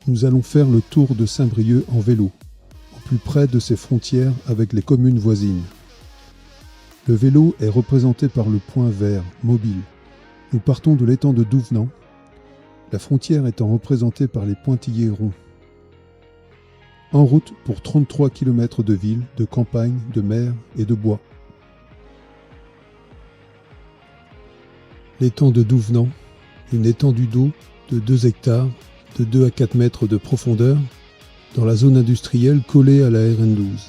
nous allons faire le tour de Saint-Brieuc en vélo, au plus près de ses frontières avec les communes voisines. Le vélo est représenté par le point vert, mobile. Nous partons de l'étang de Douvenant, la frontière étant représentée par les pointillés ronds. En route pour 33 km de ville, de campagne, de mer et de bois. L'étang de Douvenant, une étendue d'eau de 2 hectares, de 2 à 4 mètres de profondeur, dans la zone industrielle collée à la RN12.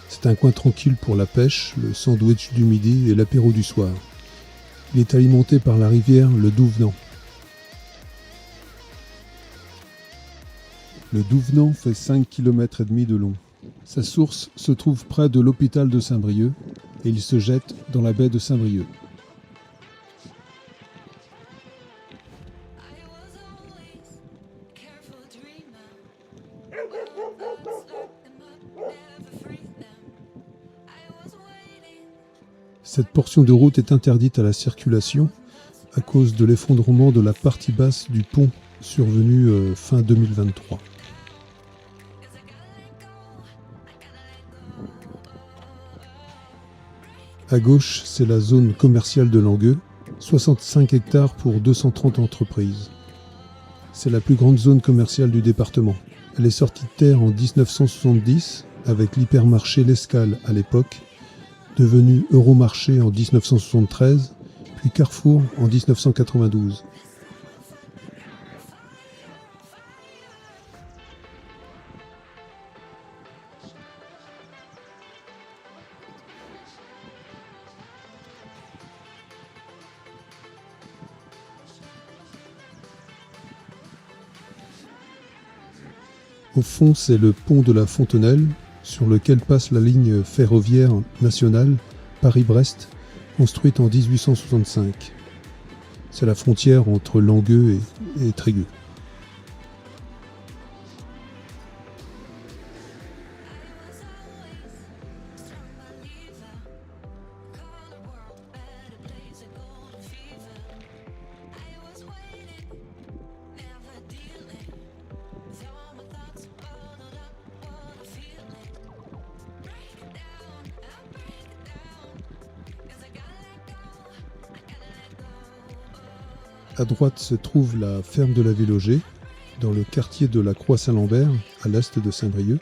C'est un coin tranquille pour la pêche, le sandwich du midi et l'apéro du soir. Il est alimenté par la rivière le Douvenant. Le Douvenant fait 5,5 km de long. Sa source se trouve près de l'hôpital de Saint-Brieuc et il se jette dans la baie de Saint-Brieuc. Cette portion de route est interdite à la circulation à cause de l'effondrement de la partie basse du pont survenu fin 2023. À gauche, c'est la zone commerciale de Langueux, 65 hectares pour 230 entreprises. C'est la plus grande zone commerciale du département. Elle est sortie de terre en 1970 avec l'hypermarché L'Escale à l'époque, devenu Euromarché en 1973, puis Carrefour en 1992. Au fond, c'est le pont de la Fontenelle, sur lequel passe la ligne ferroviaire nationale Paris-Brest, construite en 1865. C'est la frontière entre Langueux et Trégueux. À droite se trouve la ferme de la Villogée, dans le quartier de la Croix-Saint-Lambert, à l'est de Saint-Brieuc.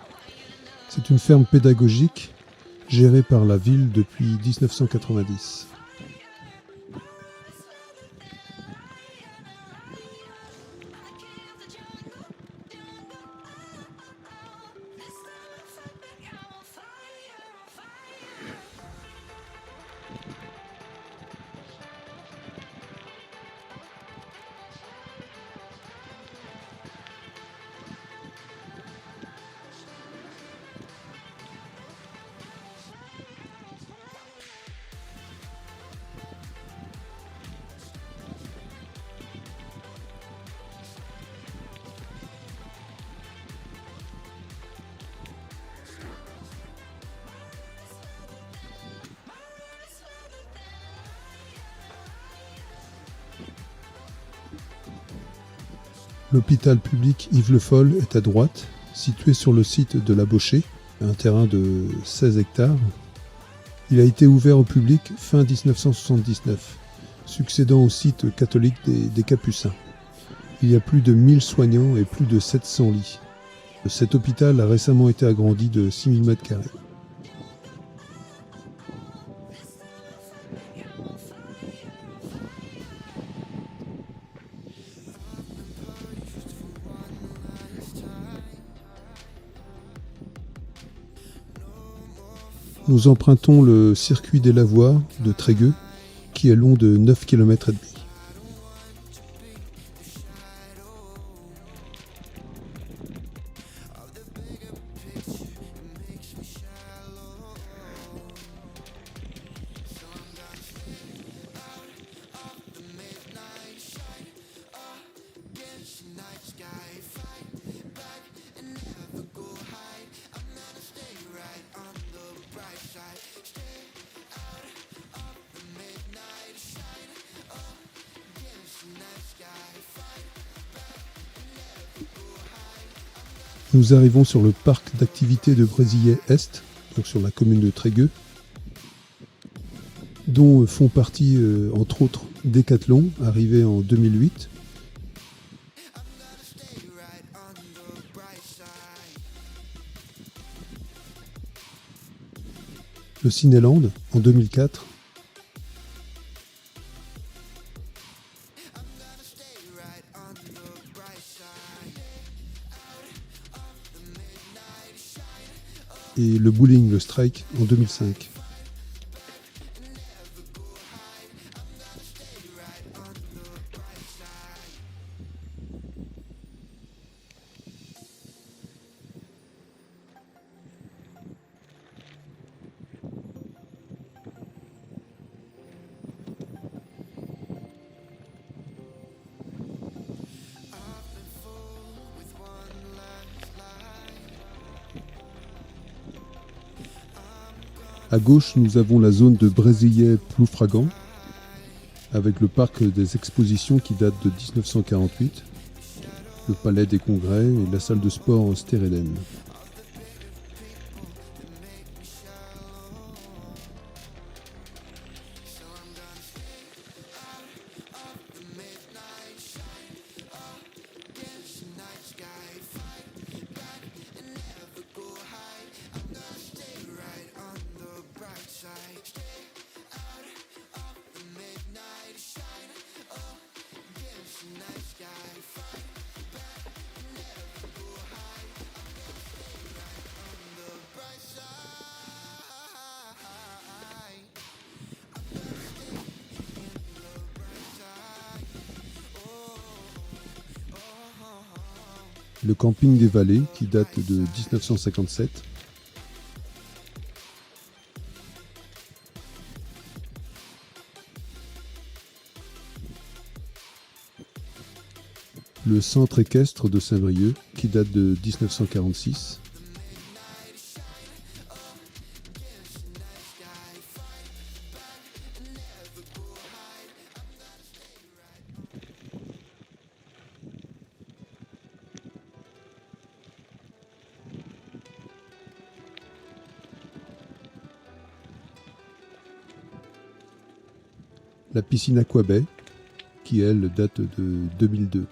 C'est une ferme pédagogique gérée par la ville depuis 1990. L'hôpital public Yves Le Foll est à droite, situé sur le site de la Bochée, un terrain de 16 hectares. Il a été ouvert au public fin 1979, succédant au site catholique des Capucins. Il y a plus de 1000 soignants et plus de 700 lits. Cet hôpital a récemment été agrandi de 6000 m². Nous empruntons le circuit des Lavoirs de Trégueux, qui est long de 9,5 km. Nous arrivons sur le parc d'activités de Brézillet-Est, donc sur la commune de Trégueux, dont font partie, entre autres, Decathlon, arrivé en 2008. Le Cinéland, en 2004. Et le bowling, le Strike, en 2005. À gauche, nous avons la zone de Brézillet-Ploufragan, avec le parc des expositions qui date de 1948, le palais des congrès et la salle de sport Stérélène. Le camping des Vallées qui date de 1957. Le centre équestre de Saint-Brieuc qui date de 1946. La piscine Aquabay, qui elle date de 2002.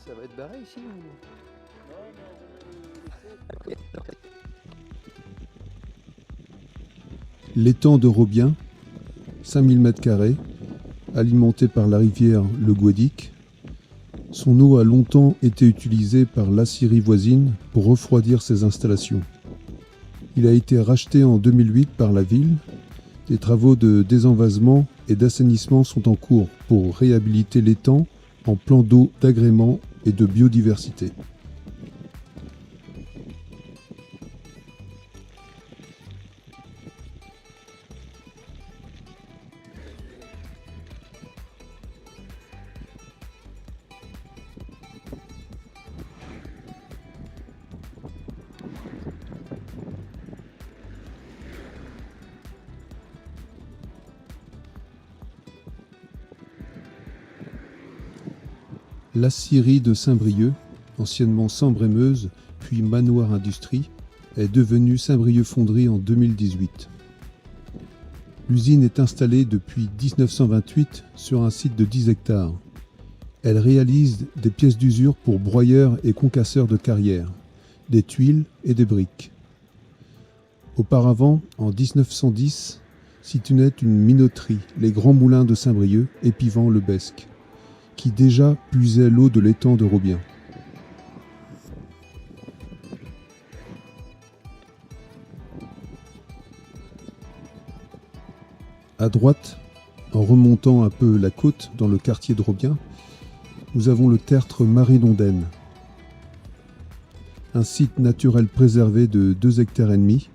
Ça va être barré ici ou... L'étang de Robien, 5000 m², alimenté par la rivière le Guadic. Son eau a longtemps été utilisée par l'Assyrie voisine pour refroidir ses installations. Il a été racheté en 2008 par la ville. Des travaux de désenvasement et d'assainissement sont en cours pour réhabiliter l'étang en plan d'eau, d'agrément et de biodiversité. L'Assyrie de Saint-Brieuc, anciennement Sambre-et-Meuse, puis Manoir Industrie, est devenue Saint-Brieuc Fonderie en 2018. L'usine est installée depuis 1928 sur un site de 10 hectares. Elle réalise des pièces d'usure pour broyeurs et concasseurs de carrière, des tuiles et des briques. Auparavant, en 1910, s'y tenait une minoterie, les Grands Moulins de Saint-Brieuc, Épivant-le-Besque, qui déjà puisait l'eau de l'étang de Robien. À droite, en remontant un peu la côte dans le quartier de Robien, nous avons le tertre Marie-Dondaine, un site naturel préservé de 2,5 hectares.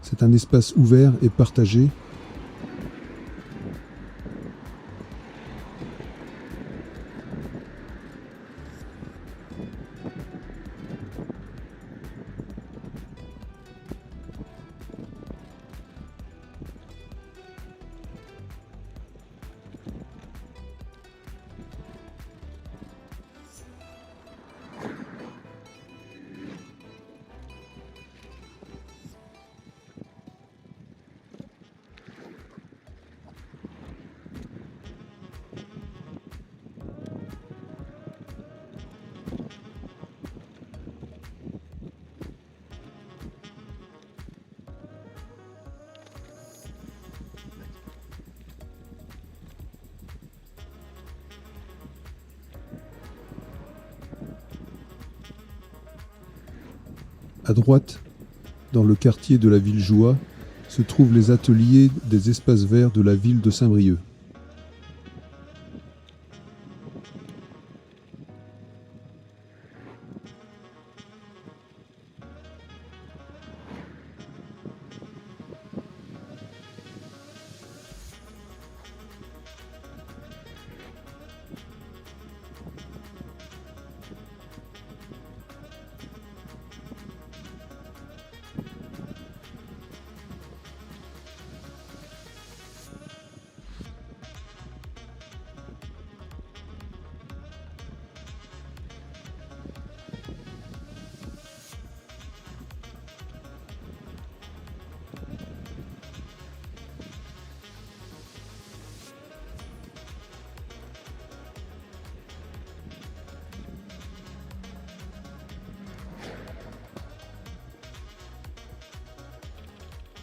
C'est un espace ouvert et partagé À droite, dans le quartier de la Villejoie, se trouvent les ateliers des espaces verts de la ville de Saint-Brieuc.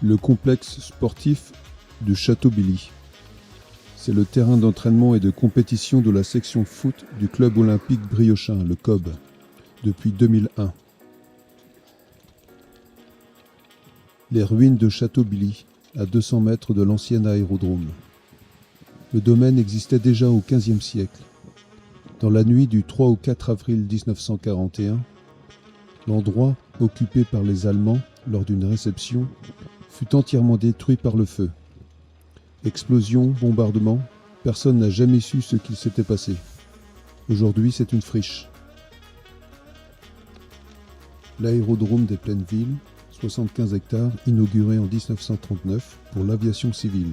Le complexe sportif du Château Billy. C'est le terrain d'entraînement et de compétition de la section foot du club olympique briochin, le COB, depuis 2001. Les ruines de Château Billy, à 200 mètres de l'ancien aérodrome. Le domaine existait déjà au XVe siècle. Dans la nuit du 3 au 4 avril 1941, l'endroit, occupé par les Allemands lors d'une réception, fut entièrement détruit par le feu. Explosion, bombardement, personne n'a jamais su ce qu'il s'était passé. Aujourd'hui, c'est une friche. L'aérodrome des Plaines-Villes, 75 hectares, inauguré en 1939 pour l'aviation civile.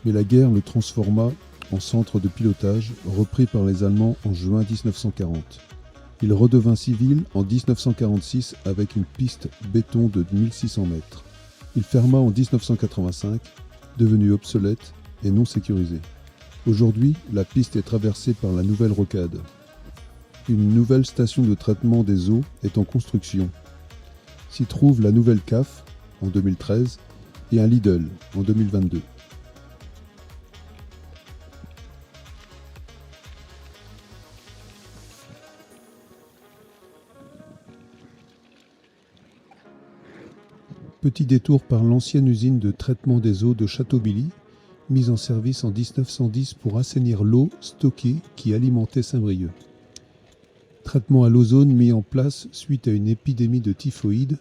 Mais la guerre le transforma en centre de pilotage, repris par les Allemands en juin 1940. Il redevint civil en 1946 avec une piste béton de 1600 mètres. Il ferma en 1985, devenu obsolète et non sécurisé. Aujourd'hui, la piste est traversée par la Nouvelle Rocade. Une nouvelle station de traitement des eaux est en construction. S'y trouve la nouvelle CAF en 2013 et un Lidl en 2022. Petit détour par l'ancienne usine de traitement des eaux de Château-Billy, mise en service en 1910 pour assainir l'eau stockée qui alimentait Saint-Brieuc. Traitement à l'ozone mis en place suite à une épidémie de typhoïde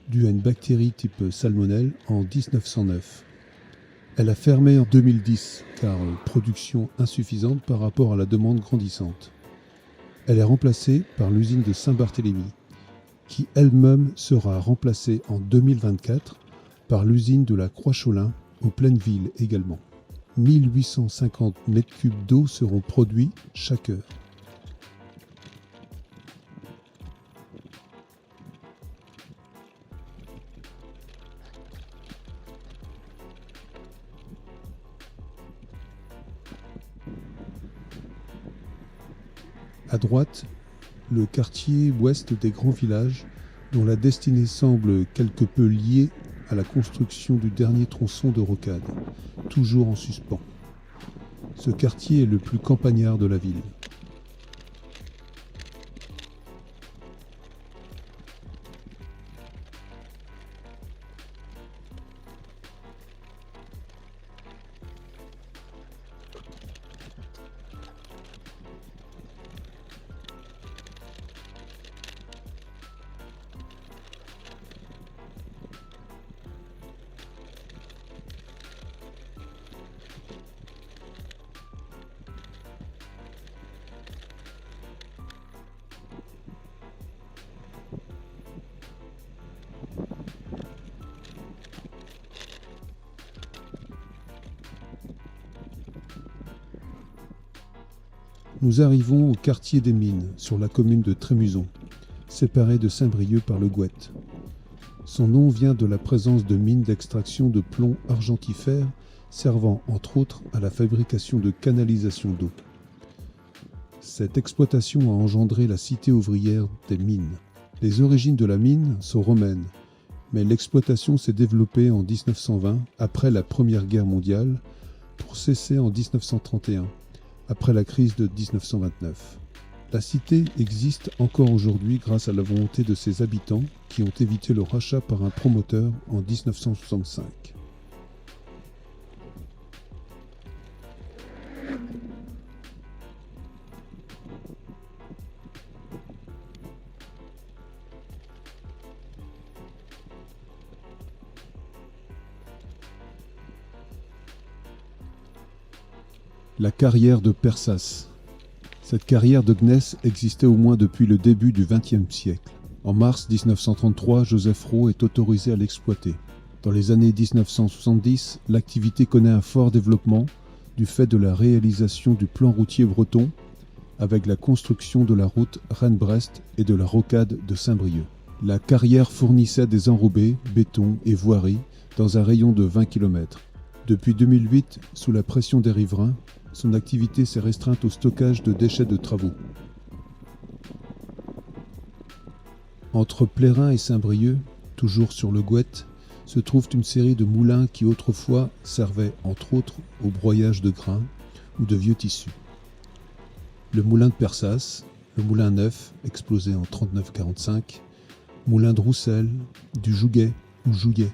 due à une bactérie type salmonelle en 1909. Elle a fermé en 2010 car production insuffisante par rapport à la demande grandissante. Elle est remplacée par l'usine de Saint-Barthélemy, qui elle-même sera remplacée en 2024 par l'usine de la Croix-Cholin, aux Plaines-Villes également. 1850 m3 d'eau seront produits chaque heure. À droite, le quartier ouest des grands villages, dont la destinée semble quelque peu liée à la construction du dernier tronçon de rocade, toujours en suspens. Ce quartier est le plus campagnard de la ville. Nous arrivons au quartier des Mines, sur la commune de Trémuson, séparée de Saint-Brieuc par le Gouette. Son nom vient de la présence de mines d'extraction de plomb argentifère servant entre autres à la fabrication de canalisations d'eau. Cette exploitation a engendré la cité ouvrière des mines. Les origines de la mine sont romaines, mais l'exploitation s'est développée en 1920, après la Première Guerre mondiale, pour cesser en 1931. Après la crise de 1929. La cité existe encore aujourd'hui grâce à la volonté de ses habitants qui ont évité le rachat par un promoteur en 1965. La carrière de Persas. Cette carrière de gneiss existait au moins depuis le début du XXe siècle. En mars 1933, Joseph Roux est autorisé à l'exploiter. Dans les années 1970, l'activité connaît un fort développement du fait de la réalisation du plan routier breton avec la construction de la route Rennes-Brest et de la rocade de Saint-Brieuc. La carrière fournissait des enrobés, béton et voiries dans un rayon de 20 km. Depuis 2008, sous la pression des riverains, son activité s'est restreinte au stockage de déchets de travaux. Entre Plérin et Saint-Brieuc, toujours sur le Gouët, se trouve une série de moulins qui autrefois servaient, entre autres, au broyage de grains ou de vieux tissus. Le moulin de Persas, le moulin neuf, explosé en 39-45, moulin de Roussel, du Jouguet ou Jouillet,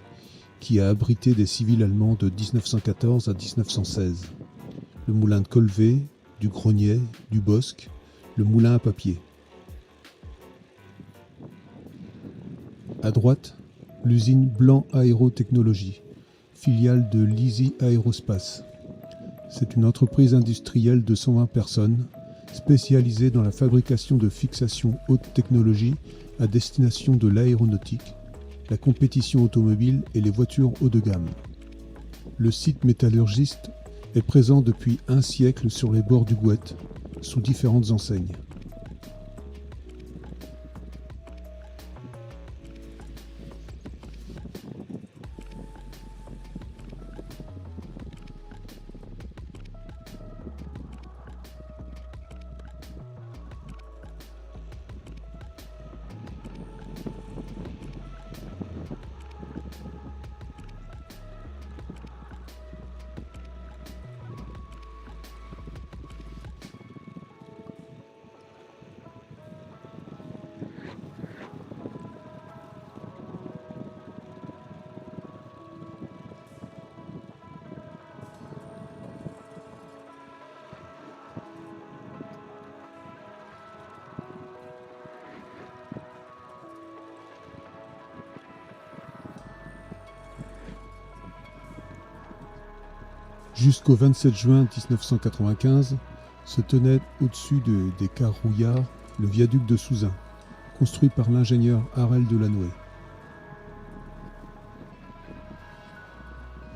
qui a abrité des civils allemands de 1914 à 1916. Le moulin de Colvé, du Grenier, du Bosc, le moulin à papier. À droite, l'usine Blanc Aérotechnologie, filiale de Lisi Aérospace. C'est une entreprise industrielle de 120 personnes, spécialisée dans la fabrication de fixations haute technologie à destination de l'aéronautique, la compétition automobile et les voitures haut de gamme. Le site métallurgiste est présent depuis un siècle sur les bords du Gouët, sous différentes enseignes. Jusqu'au 27 juin 1995, se tenait au-dessus des Carouillards le viaduc de Souzin, construit par l'ingénieur Harel Delanoë.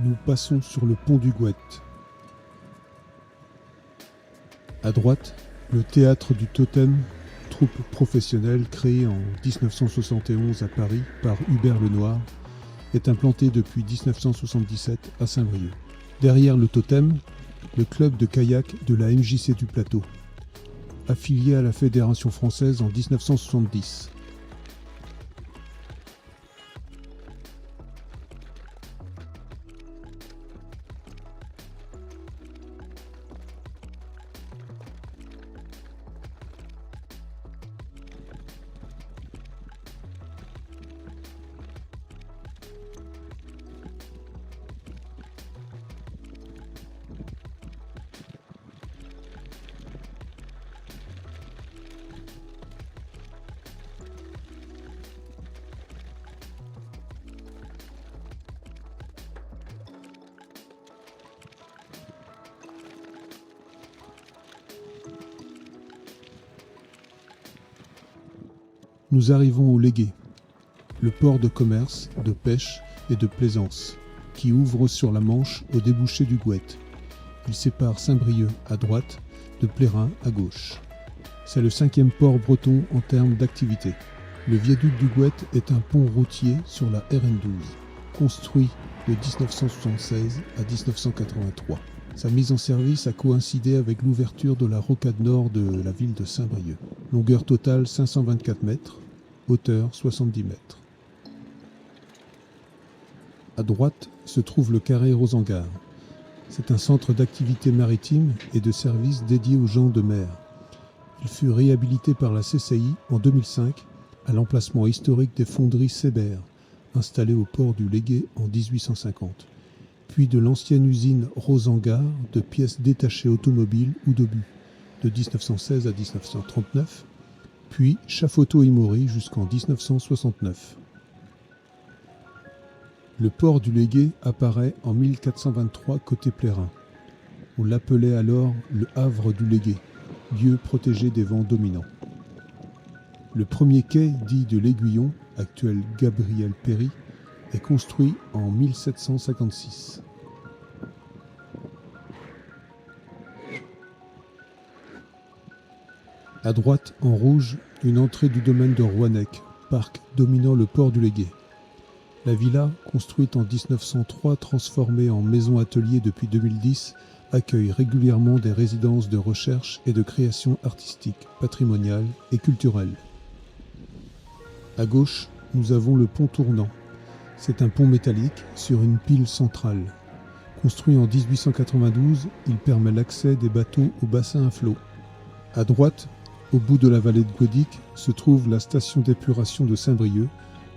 Nous passons sur le pont du Gouët. À droite, le théâtre du Totem, troupe professionnelle créée en 1971 à Paris par Hubert Lenoir, est implanté depuis 1977 à Saint-Brieuc. Derrière le Totem, le club de kayak de la MJC du Plateau, affilié à la Fédération française en 1970. Nous arrivons au Légué, le port de commerce, de pêche et de plaisance, qui ouvre sur la Manche au débouché du Gouët. Il sépare Saint-Brieuc à droite de Plérin à gauche. C'est le 5e port breton en termes d'activité. Le viaduc du Gouët est un pont routier sur la RN12, construit de 1976 à 1983. Sa mise en service a coïncidé avec l'ouverture de la rocade nord de la ville de Saint-Brieuc. Longueur totale 524 mètres, hauteur 70 mètres. À droite se trouve le carré Rosengar. C'est un centre d'activité maritime et de services dédié aux gens de mer. Il fut réhabilité par la CCI en 2005 à l'emplacement historique des fonderies Sébert, installées au port du Légué en 1850, puis de l'ancienne usine Rosengar de pièces détachées automobiles ou d'obus de 1916 à 1939, puis Chafoto Imori jusqu'en 1969. Le port du Légué apparaît en 1423 côté Plérin. On l'appelait alors le Havre du Légué, lieu protégé des vents dominants. Le premier quai dit de l'Aiguillon, actuel Gabriel Péri, est construit en 1756. À droite, en rouge, une entrée du domaine de Rouannec, parc dominant le port du Légué. La villa, construite en 1903, transformée en maison-atelier depuis 2010, accueille régulièrement des résidences de recherche et de création artistique, patrimoniale et culturelle. À gauche, nous avons le pont tournant. C'est un pont métallique sur une pile centrale. Construit en 1892, il permet l'accès des bateaux au bassin à flot. À droite, au bout de la vallée de Godic, se trouve la station d'épuration de Saint-Brieuc,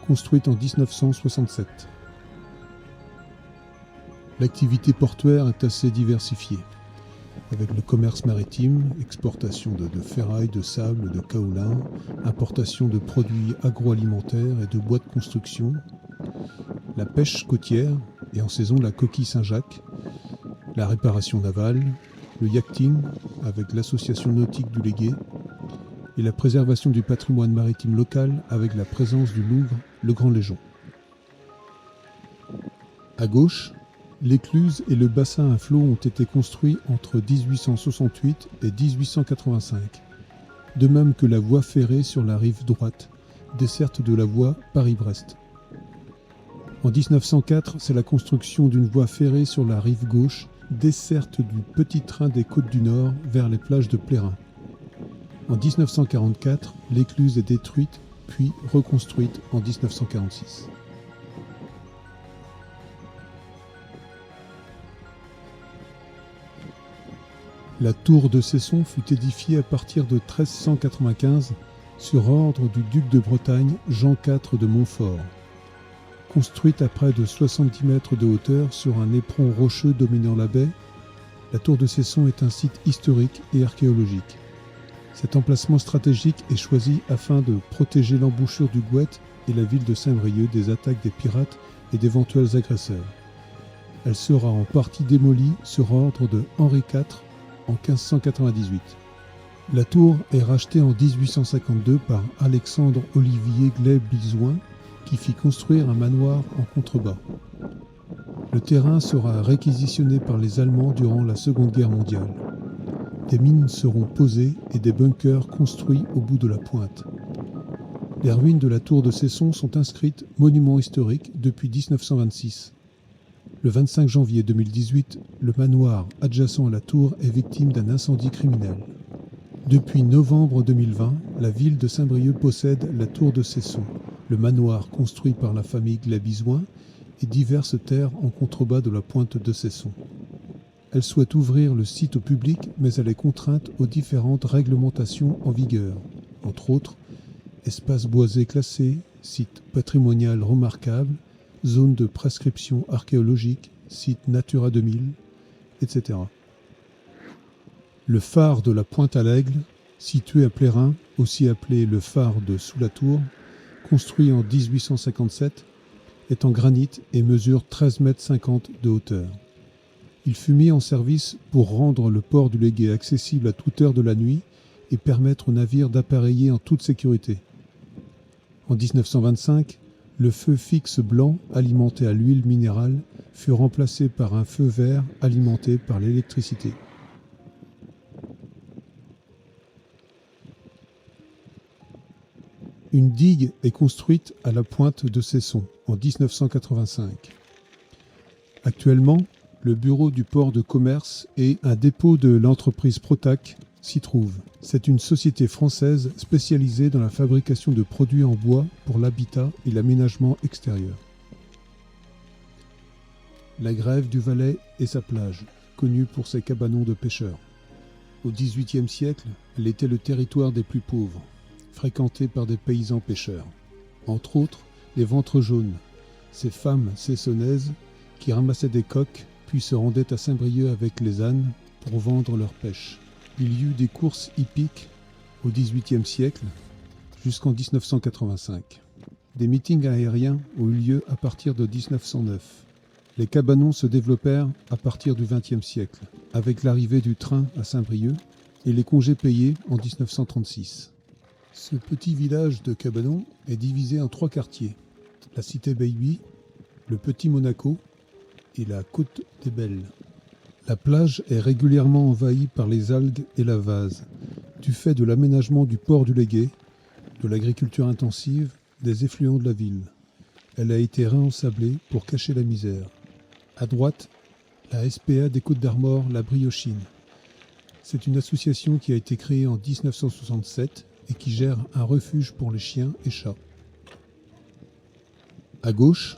construite en 1967. L'activité portuaire est assez diversifiée, avec le commerce maritime, exportation de ferraille, de sable, de kaolin, importation de produits agroalimentaires et de bois de construction, la pêche côtière et en saison la coquille Saint-Jacques, la réparation navale, le yachting avec l'association nautique du Légué et la préservation du patrimoine maritime local avec la présence du Louvre, le Grand Légion. À gauche, l'écluse et le bassin à flot ont été construits entre 1868 et 1885, de même que la voie ferrée sur la rive droite, desserte de la voie Paris-Brest. En 1904, c'est la construction d'une voie ferrée sur la rive gauche, desserte du petit train des Côtes du Nord vers les plages de Plérin. En 1944, l'écluse est détruite, puis reconstruite en 1946. La tour de Cesson fut édifiée à partir de 1395 sur ordre du duc de Bretagne Jean IV de Montfort. Construite à près de 70 mètres de hauteur sur un éperon rocheux dominant la baie, la tour de Cesson est un site historique et archéologique. Cet emplacement stratégique est choisi afin de protéger l'embouchure du Gouette et la ville de Saint-Brieuc des attaques des pirates et d'éventuels agresseurs. Elle sera en partie démolie sur ordre de Henri IV en 1598. La tour est rachetée en 1852 par Alexandre Olivier Gley-Bizouin qui fit construire un manoir en contrebas. Le terrain sera réquisitionné par les Allemands durant la Seconde Guerre mondiale. Des mines seront posées et des bunkers construits au bout de la pointe. Les ruines de la tour de Cesson sont inscrites monument historique depuis 1926. Le 25 janvier 2018, le manoir adjacent à la tour est victime d'un incendie criminel. Depuis novembre 2020, la ville de Saint-Brieuc possède la tour de Cesson, le manoir construit par la famille Gley-Bizouin et diverses terres en contrebas de la pointe de Cesson. Elle souhaite ouvrir le site au public, mais elle est contrainte aux différentes réglementations en vigueur, entre autres espace boisé classé, site patrimonial remarquable, zone de prescription archéologique, site Natura 2000, etc. Le phare de la Pointe à l'Aigle, situé à Plérin, aussi appelé le phare de Sous la Tour, construit en 1857, est en granit et mesure 13,50 m de hauteur. Il fut mis en service pour rendre le port du Légué accessible à toute heure de la nuit et permettre aux navires d'appareiller en toute sécurité. En 1925, le feu fixe blanc alimenté à l'huile minérale fut remplacé par un feu vert alimenté par l'électricité. Une digue est construite à la pointe de Cesson en 1985. Actuellement, le bureau du port de commerce et un dépôt de l'entreprise Protac s'y trouvent. C'est une société française spécialisée dans la fabrication de produits en bois pour l'habitat et l'aménagement extérieur. La Grève du Valais et sa plage, connue pour ses cabanons de pêcheurs. Au XVIIIe siècle, elle était le territoire des plus pauvres, fréquenté par des paysans pêcheurs. Entre autres, les ventres jaunes, ces femmes cessonnaises qui ramassaient des coques puis se rendaient à Saint-Brieuc avec les ânes pour vendre leur pêche. Il y eut des courses hippiques au XVIIIe siècle jusqu'en 1985. Des meetings aériens ont eu lieu à partir de 1909. Les cabanons se développèrent à partir du XXe siècle, avec l'arrivée du train à Saint-Brieuc et les congés payés en 1936. Ce petit village de cabanons est divisé en 3 quartiers, la cité Baby, le Petit Monaco et la Côte des Belles. La plage est régulièrement envahie par les algues et la vase, du fait de l'aménagement du port du Légué, de l'agriculture intensive, des effluents de la ville. Elle a été réensablée pour cacher la misère. À droite, la SPA des Côtes d'Armor, la Briochine. C'est une association qui a été créée en 1967 et qui gère un refuge pour les chiens et chats. À gauche,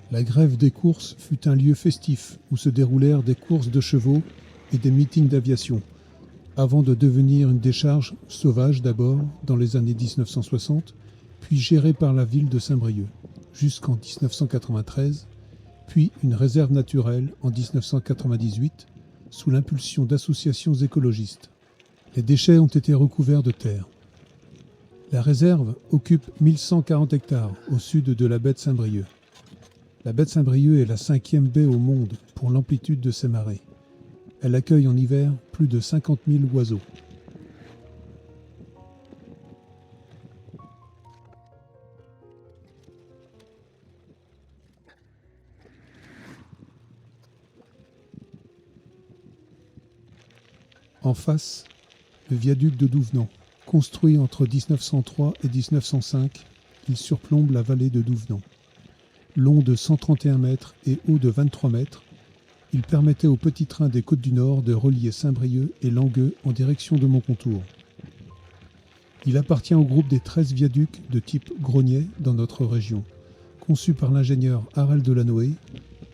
la grève des courses fut un lieu festif où se déroulèrent des courses de chevaux et des meetings d'aviation, avant de devenir une décharge sauvage d'abord dans les années 1960, puis gérée par la ville de Saint-Brieuc, jusqu'en 1993, puis une réserve naturelle en 1998, sous l'impulsion d'associations écologistes. Les déchets ont été recouverts de terre. La réserve occupe 1140 hectares au sud de la baie de Saint-Brieuc. La baie de Saint-Brieuc est la 5e baie au monde pour l'amplitude de ses marées. Elle accueille en hiver plus de 50 000 oiseaux. En face, le viaduc de Douvenant. Construit entre 1903 et 1905, il surplombe la vallée de Douvenant. Long de 131 mètres et haut de 23 mètres, il permettait aux petits trains des Côtes du Nord de relier Saint-Brieuc et Langueux en direction de Moncontour. Il appartient au groupe des 13 viaducs de type Grognet dans notre région. Conçus par l'ingénieur Harald Delanoë,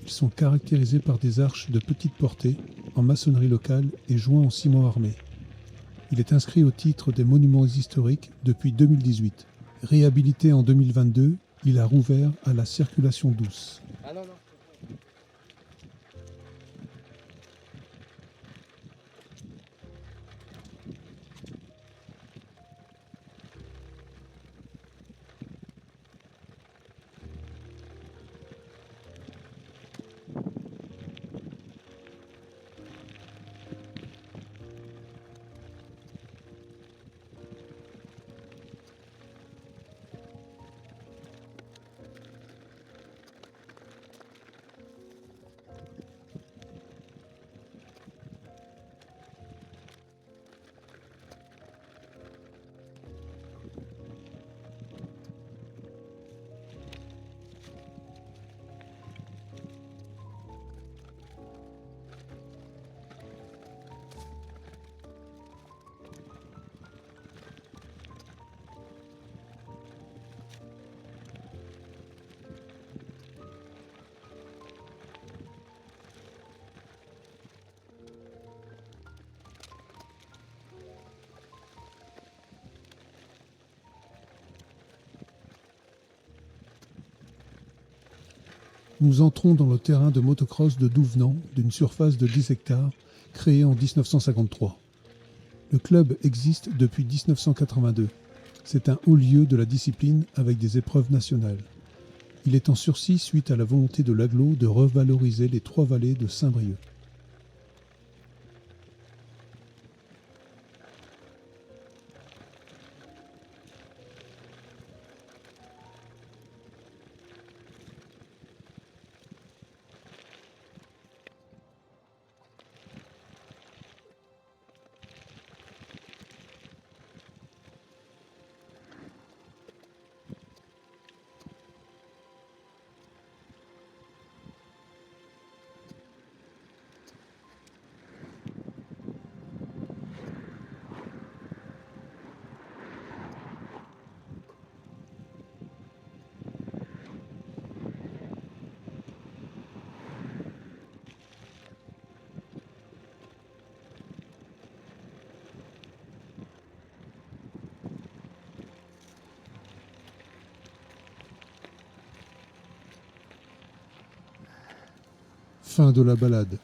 ils sont caractérisés par des arches de petite portée, en maçonnerie locale et joints en ciment armé. Il est inscrit au titre des monuments historiques depuis 2018. Réhabilité en 2022, il a rouvert à la circulation douce. Ah non, non. Nous entrons dans le terrain de motocross de Douvenant d'une surface de 10 hectares, créé en 1953. Le club existe depuis 1982. C'est un haut lieu de la discipline avec des épreuves nationales. Il est en sursis suite à la volonté de l'agglo de revaloriser les 3 vallées de Saint-Brieuc. Fin de la balade.